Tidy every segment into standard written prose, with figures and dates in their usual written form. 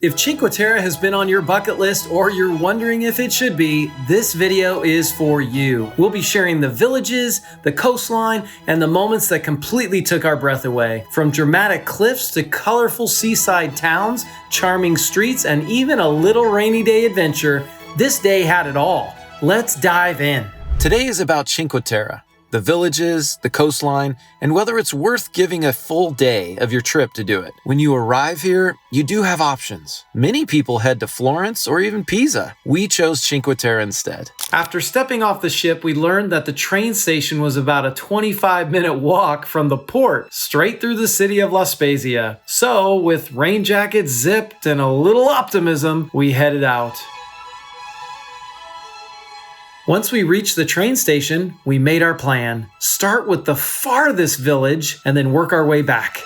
If Cinque Terre has been on your bucket list or you're wondering if it should be, this video is for you. We'll be sharing the villages, the coastline, and the moments that completely took our breath away. From dramatic cliffs to colorful seaside towns, charming streets, and even a little rainy day adventure, this day had it all. Let's dive in. Today is about Cinque Terre, the villages, the coastline, and whether it's worth giving a full day of your trip to do it. When you arrive here, you do have options. Many people head to Florence or even Pisa. We chose Cinque Terre instead. After stepping off the ship, we learned that the train station was about a 25-minute walk from the port, straight through the city of La Spezia. So, with rain jackets zipped and a little optimism, we headed out. Once we reached the train station, we made our plan. Start with the farthest village and then work our way back.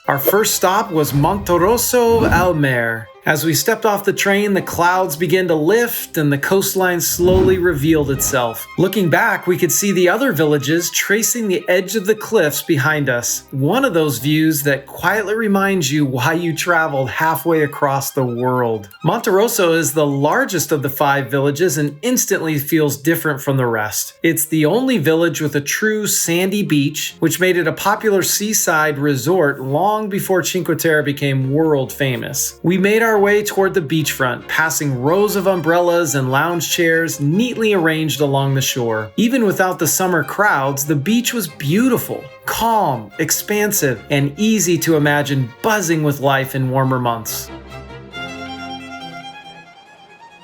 Our first stop was Monterosso al Mare. As we stepped off the train, the clouds began to lift and the coastline slowly revealed itself. Looking back, we could see the other villages tracing the edge of the cliffs behind us. One of those views that quietly reminds you why you traveled halfway across the world. Monterosso is the largest of the 5 villages and instantly feels different from the rest. It's the only village with a true sandy beach, which made it a popular seaside resort long before Cinque Terre became world famous. We made our way toward the beachfront, passing rows of umbrellas and lounge chairs neatly arranged along the shore. Even without the summer crowds, the beach was beautiful, calm, expansive, and easy to imagine buzzing with life in warmer months.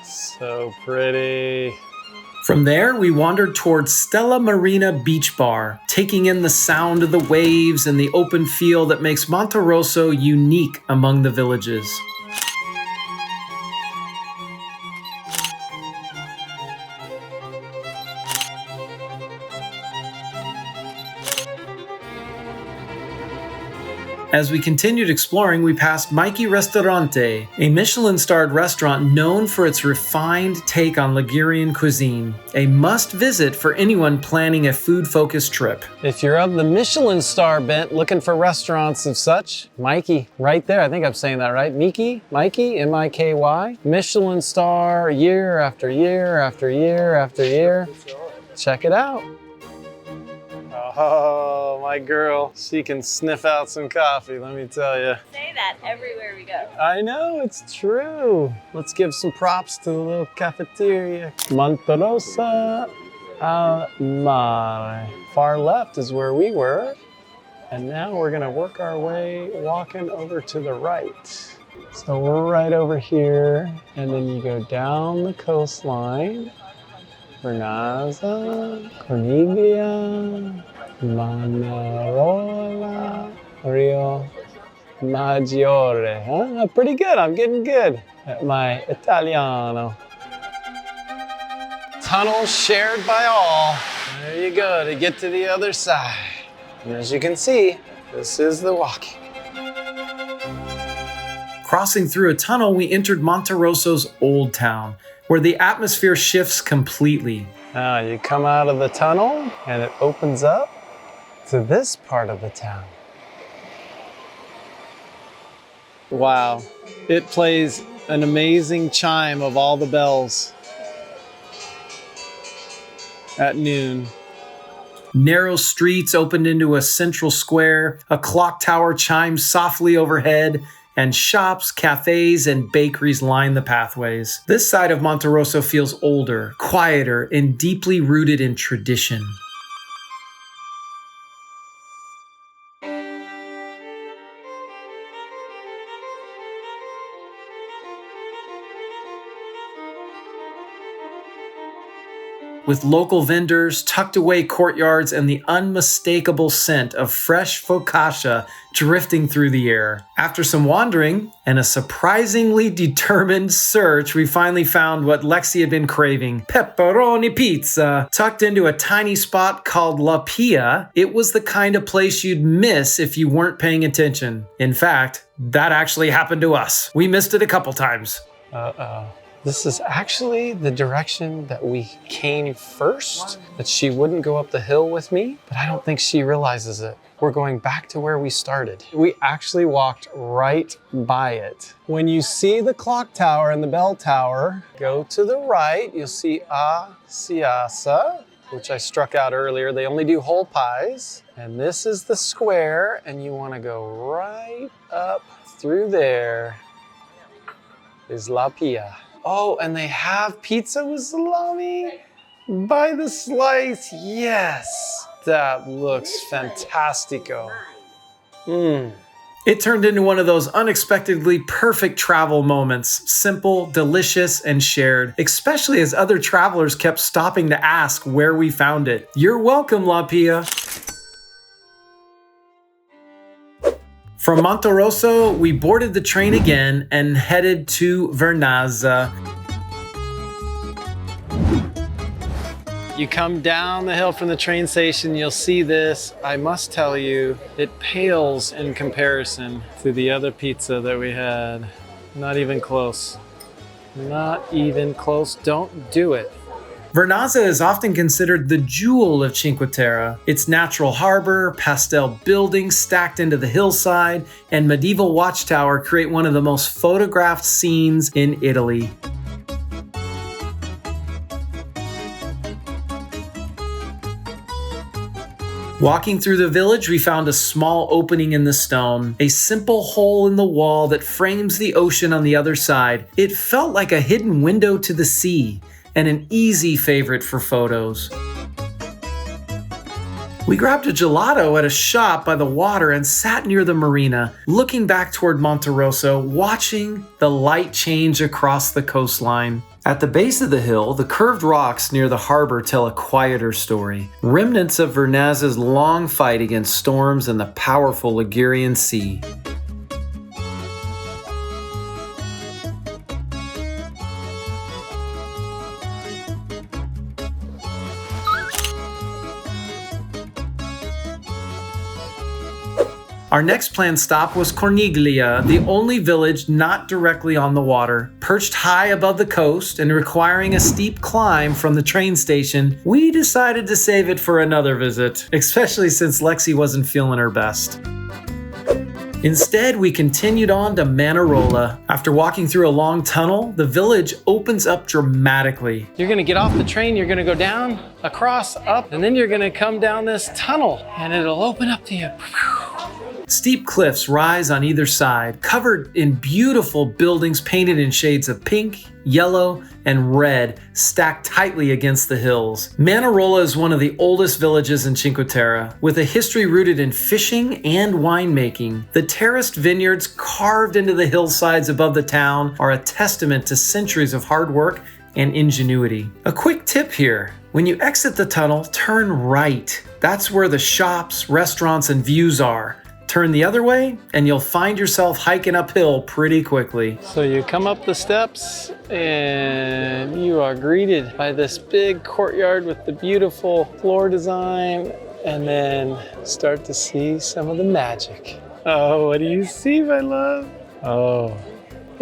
So pretty. From there, we wandered towards Stella Marina Beach Bar, taking in the sound of the waves and the open feel that makes Monterosso unique among the villages. As we continued exploring, we passed Mikey Ristorante, a Michelin-starred restaurant known for its refined take on Ligurian cuisine, a must-visit for anyone planning a food-focused trip. If you're of the Michelin star bent looking for restaurants of such, Mikey, right there, I think I'm saying that right, Mikey, M-I-K-Y, Michelin star year after year after year after year. Check it out. Oh, my girl, she can sniff out some coffee, let me tell you. Say that everywhere we go. I know, it's true. Let's give some props to the little cafeteria. Monterosso al Mare. Far left is where we were. And now we're gonna work our way walking over to the right. So we're right over here, and then you go down the coastline. Vernazza, Corniglia, Manarola, Riomaggiore. Huh? Pretty good, I'm getting good at my Italiano. Tunnel shared by all. There you go, to get to the other side. And as you can see, this is the walking. Crossing through a tunnel, we entered Monterosso's Old Town, where the atmosphere shifts completely. Now you come out of the tunnel and it opens up to this part of the town. Wow, it plays an amazing chime of all the bells at noon. Narrow streets opened into a central square, a clock tower chimes softly overhead, and shops, cafes, and bakeries line the pathways. This side of Monterosso feels older, quieter, and deeply rooted in tradition. With local vendors, tucked away courtyards, and the unmistakable scent of fresh focaccia drifting through the air. After some wandering and a surprisingly determined search, we finally found what Lexi had been craving: pepperoni pizza. Tucked into a tiny spot called La Pia, it was the kind of place you'd miss if you weren't paying attention. In fact, that actually happened to us. We missed it a couple times. Uh-oh. This is actually the direction that we came first, that she wouldn't go up the hill with me, but I don't think she realizes it. We're going back to where we started. We actually walked right by it. When you see the clock tower and the bell tower, go to the right, you'll see A Siasa, which I struck out earlier. They only do whole pies. And this is the square, and you wanna go right up through there is La Pia. Oh, and they have pizza with salami by the slice. Yes, that looks fantastico. It turned into one of those unexpectedly perfect travel moments, simple, delicious, and shared, especially as other travelers kept stopping to ask where we found it. You're welcome, La Pia. From Monterosso, we boarded the train again and headed to Vernazza. You come down the hill from the train station, you'll see this. I must tell you, it pales in comparison to the other pizza that we had. Not even close. Not even close. Don't do it. Vernazza is often considered the jewel of Cinque Terre. Its natural harbor, pastel buildings stacked into the hillside, and medieval watchtower create one of the most photographed scenes in Italy. Walking through the village, we found a small opening in the stone, a simple hole in the wall that frames the ocean on the other side. It felt like a hidden window to the sea, and an easy favorite for photos. We grabbed a gelato at a shop by the water and sat near the marina, looking back toward Monterosso, watching the light change across the coastline. At the base of the hill, the curved rocks near the harbor tell a quieter story. Remnants of Vernazza's long fight against storms and the powerful Ligurian Sea. Our next planned stop was Corniglia, the only village not directly on the water. Perched high above the coast and requiring a steep climb from the train station, we decided to save it for another visit, especially since Lexi wasn't feeling her best. Instead, we continued on to Manarola. After walking through a long tunnel, the village opens up dramatically. You're gonna get off the train, you're gonna go down, across, up, and then you're gonna come down this tunnel, and it'll open up to you. Steep cliffs rise on either side, covered in beautiful buildings painted in shades of pink, yellow, and red, stacked tightly against the hills. Manarola is one of the oldest villages in Cinque Terre, with a history rooted in fishing and winemaking. The terraced vineyards carved into the hillsides above the town are a testament to centuries of hard work and ingenuity. A quick tip here: when you exit the tunnel, turn right. That's where the shops, restaurants, and views are. Turn the other way, and you'll find yourself hiking uphill pretty quickly. So you come up the steps, and you are greeted by this big courtyard with the beautiful floor design, and then start to see some of the magic. Oh, what do you see, my love? Oh,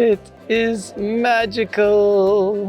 it is magical.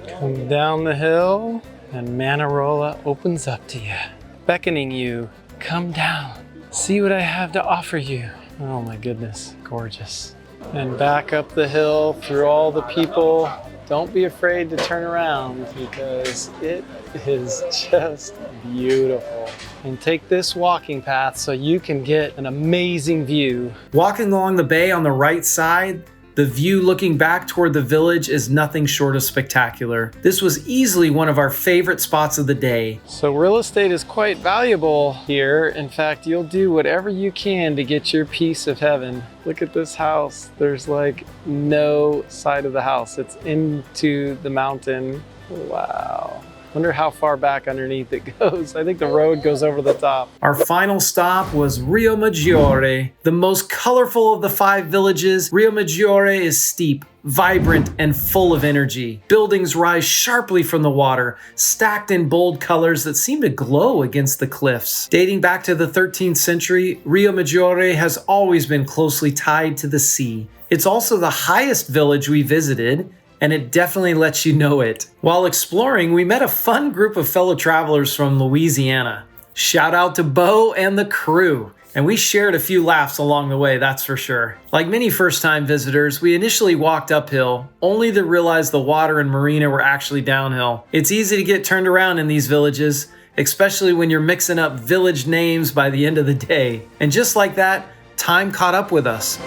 Come down the hill, and Manarola opens up to you, beckoning you, come down. See what I have to offer you. Oh my goodness, gorgeous. And back up the hill through all the people. Don't be afraid to turn around because it is just beautiful. And take this walking path so you can get an amazing view. Walking along the bay on the right side, the view looking back toward the village is nothing short of spectacular. This was easily one of our favorite spots of the day. So real estate is quite valuable here. In fact, you'll do whatever you can to get your piece of heaven. Look at this house. There's like no side of the house. It's into the mountain. Wow. Wonder how far back underneath it goes. I think the road goes over the top. Our final stop was Riomaggiore. The most colorful of the 5 villages, Riomaggiore is steep, vibrant, and full of energy. Buildings rise sharply from the water, stacked in bold colors that seem to glow against the cliffs. Dating back to the 13th century, Riomaggiore has always been closely tied to the sea. It's also the highest village we visited, and it definitely lets you know it. While exploring, we met a fun group of fellow travelers from Louisiana. Shout out to Bo and the crew. And we shared a few laughs along the way, that's for sure. Like many first-time visitors, we initially walked uphill, only to realize the water and marina were actually downhill. It's easy to get turned around in these villages, especially when you're mixing up village names by the end of the day. And just like that, time caught up with us.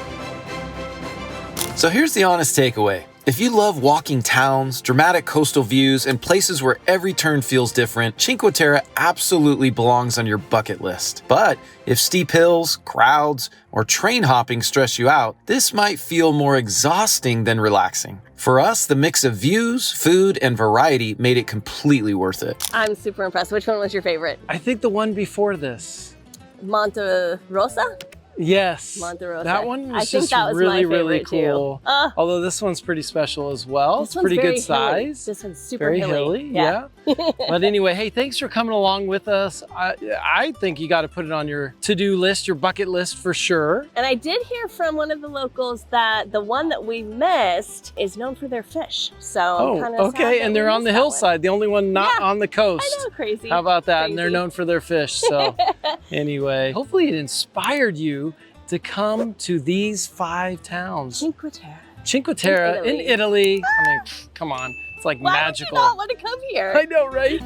So here's the honest takeaway. If you love walking towns, dramatic coastal views, and places where every turn feels different, Cinque Terre absolutely belongs on your bucket list. But if steep hills, crowds, or train hopping stress you out, this might feel more exhausting than relaxing. For us, the mix of views, food, and variety made it completely worth it. I'm super impressed. Which one was your favorite? I think the one before this. Monterosso? Yes. Monterosso. That one was I think just that was really, my really favorite too. cool. Although this one's pretty special as well. This It's one's pretty very good size. This one's super Very hilly, yeah. But anyway, hey, thanks for coming along with us. I think you got to put it on your to-do list, your bucket list for sure. And I did hear from one of the locals that the one that we missed is known for their fish. So I'm kind of okay, and they're on the hillside, the only one not on the coast. I know, crazy. How about that? Crazy. And they're known for their fish. So anyway, hopefully it inspired you to come to these 5 towns. Cinque Terre. Cinque Terre in Italy. I mean, come on, it's like Why magical. would you not want to come here? I know, right?